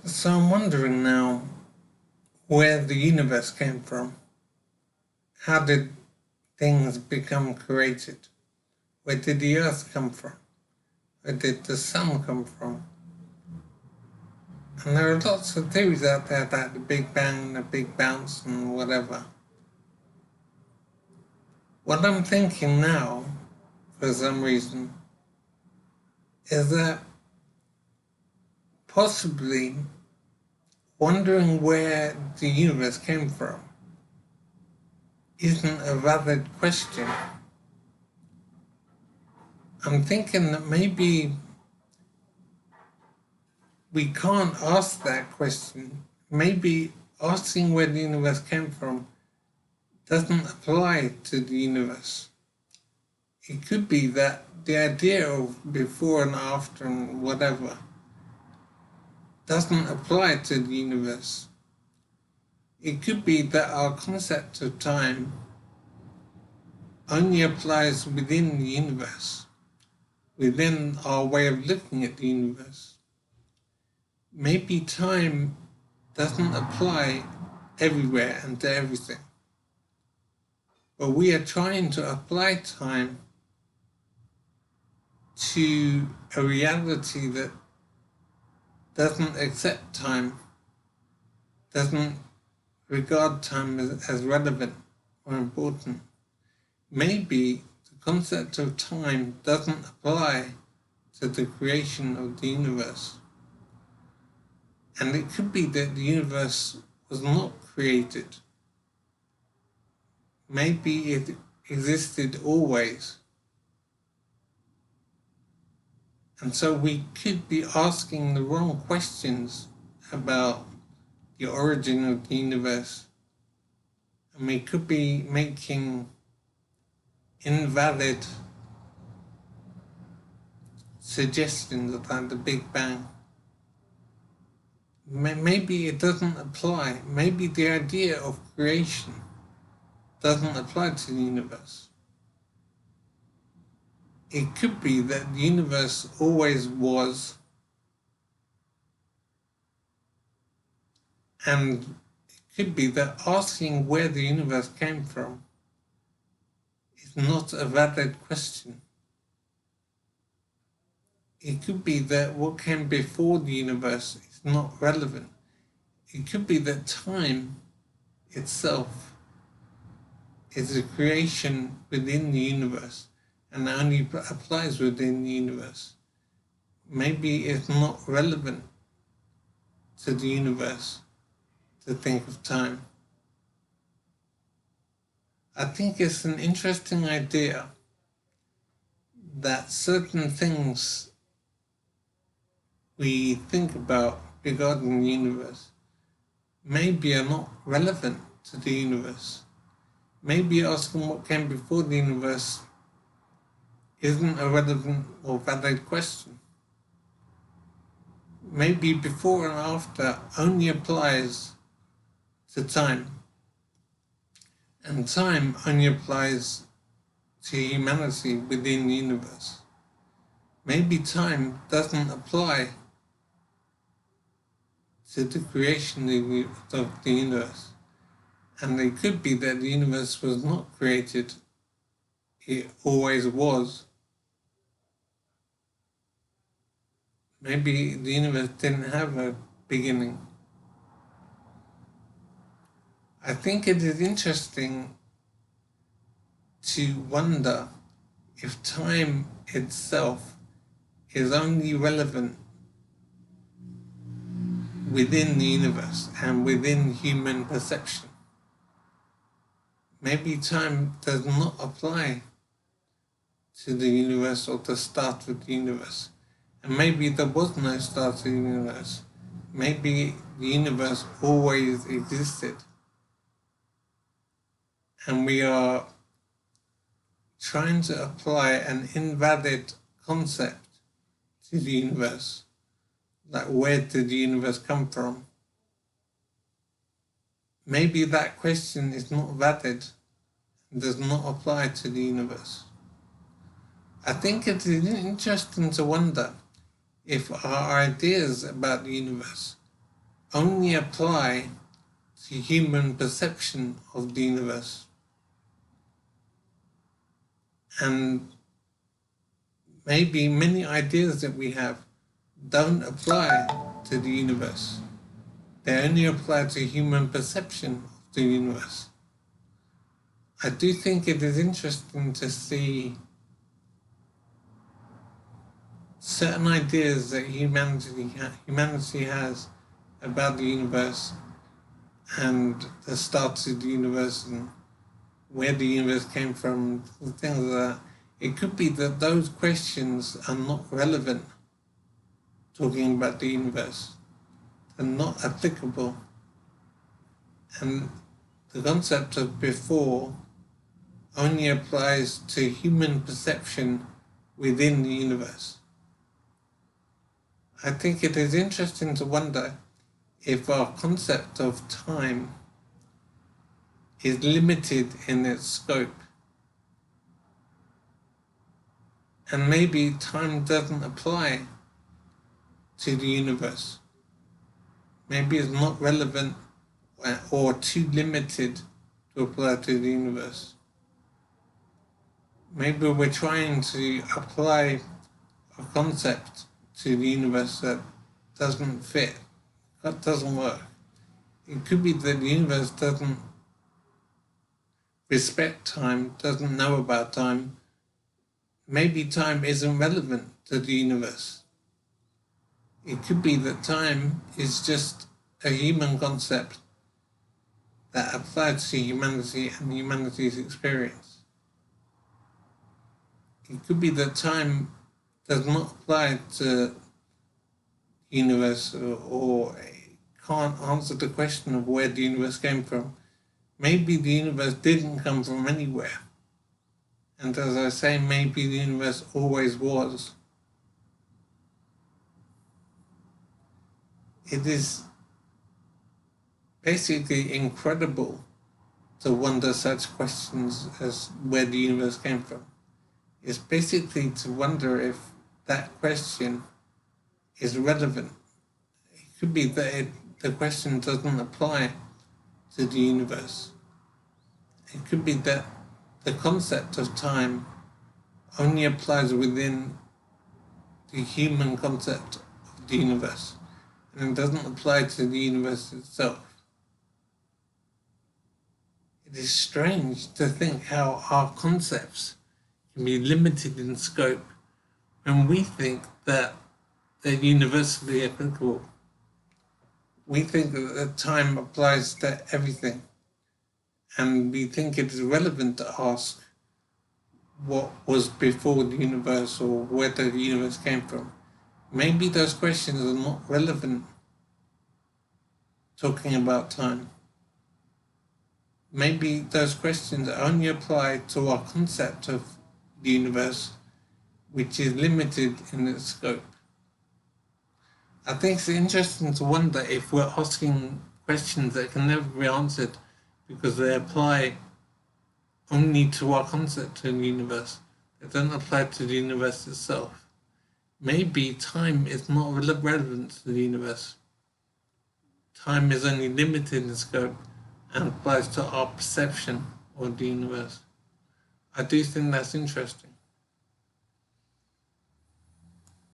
So I'm wondering now where the universe came from. How did things become created? Where did the earth come from? Where did the sun come from? And there are lots of theories out there about the Big Bang, the Big Bounce and whatever. What I'm thinking now, for some reason, is that possibly wondering where the universe came from isn't a valid question. I'm thinking that maybe we can't ask that question. Maybe asking where the universe came from doesn't apply to the universe. It could be that the idea of before and after and whatever doesn't apply to the universe. It could be that our concept of time only applies within the universe, within our way of looking at the universe. Maybe time doesn't apply everywhere and to everything. But we are trying to apply time to a reality that doesn't accept time, doesn't regard time as relevant or important. Maybe the concept of time doesn't apply to the creation of the universe. And it could be that the universe was not created. Maybe it existed always. And so we could be asking the wrong questions about the origin of the universe. And we could be making invalid suggestions about the Big Bang. Maybe it doesn't apply. Maybe the idea of creation doesn't apply to the universe. It could be that the universe always was, and it could be that asking where the universe came from is not a valid question. It could be that what came before the universe is not relevant. It could be that time itself is a creation within the universe and only applies within the universe. Maybe it's not relevant to the universe to think of time. I think it's an interesting idea that certain things we think about regarding the universe maybe are not relevant to the universe. Maybe asking what came before the universe isn't a relevant or valid question. Maybe before and after only applies to time, and time only applies to humanity within the universe. Maybe time doesn't apply to the creation of the universe. And it could be that the universe was not created, it always was. Maybe the universe didn't have a beginning. I think it is interesting to wonder if time itself is only relevant within the universe and within human perception. Maybe time does not apply to the universe or the start of the universe. And maybe there was no start to the universe. Maybe the universe always existed. And we are trying to apply an invalid concept to the universe. Like, where did the universe come from? Maybe that question is not valid and does not apply to the universe. I think it is interesting to wonder if our ideas about the universe only apply to human perception of the universe. And maybe many ideas that we have don't apply to the universe. They only apply to human perception of the universe. I do think it is interesting to see certain ideas that humanity has about the universe and the start of the universe and where the universe came from, and things like that. It could be that those questions are not relevant talking about the universe. They're not applicable. And the concept of before only applies to human perception within the universe. I think it is interesting to wonder if our concept of time is limited in its scope. And maybe time doesn't apply to the universe. Maybe it's not relevant or too limited to apply to the universe. Maybe we're trying to apply a concept to the universe that doesn't fit, that doesn't work. It could be that the universe doesn't respect time, doesn't know about time. Maybe time isn't relevant to the universe. It could be that time is just a human concept that applies to humanity and humanity's experience. It could be that time does not apply to the universe or can't answer the question of where the universe came from. Maybe the universe didn't come from anywhere. And as I say, maybe the universe always was. It is basically incredible to wonder such questions as where the universe came from. It's basically to wonder if that question is relevant. It could be that the question doesn't apply to the universe. It could be that the concept of time only applies within the human concept of the universe, and it doesn't apply to the universe itself. It is strange to think how our concepts can be limited in scope when we think that they're universally applicable. We think that time applies to everything, and we think it is relevant to ask what was before the universe or where the universe came from. Maybe those questions are not relevant talking about time. Maybe those questions only apply to our concept of the universe, which is limited in its scope. I think it's interesting to wonder if we're asking questions that can never be answered because they apply only to our concept of the universe. They don't apply to the universe itself. Maybe time is not relevant to the universe. Time is only limited in scope and applies to our perception of the universe. I do think that's interesting.